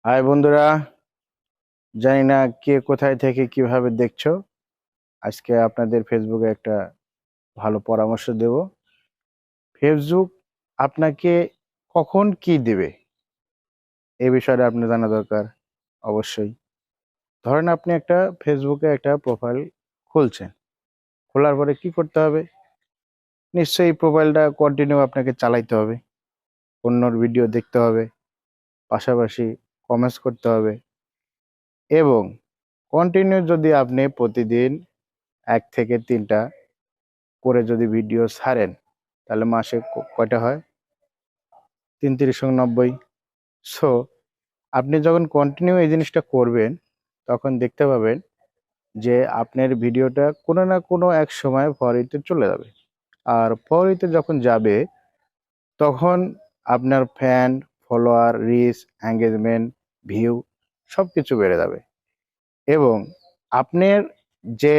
High বন্ধুরা, জানি না কে কোথায় থেকে কিভাবে দেখছো। আজকে আপনাদের ফেসবুকে একটা ভালো পরামর্শ দেব। ফেসবুক আপনাকে কখন কি দেবে এই বিষয়টা আপনি জানা দরকার অবশ্যই। ধরেন আপনি একটা ফেসবুকে একটা প্রোফাইল খুলছেন, খোলার পরে কি করতে হবে? নিশ্চয়ই প্রোফাইলটা কন্টিনিউ আপনাকে চালাইতে হবে, অন্যর ভিডিও দেখতে হবে, পাশাপাশি কমেন্টস করতে হবে এবং কন্টিনিউ যদি আপনি প্রতিদিন 1 থেকে 3টা করে যদি ভিডিও ছাড়েন, তাহলে মাসে কয়টা হয়? 3 × 90। সো আপনি যখন কন্টিনিউ এই জিনিসটা করবেন, তখন দেখতে পাবেন যে আপনার ভিডিওটা কোনো না কোনো এক সময় ফরিতে চলে যাবে। আর ফরিতে যখন যাবে, তখন আপনার fan, follower, reach, engagement, view সব কিছু বেড়ে যাবে এবং আপনার যে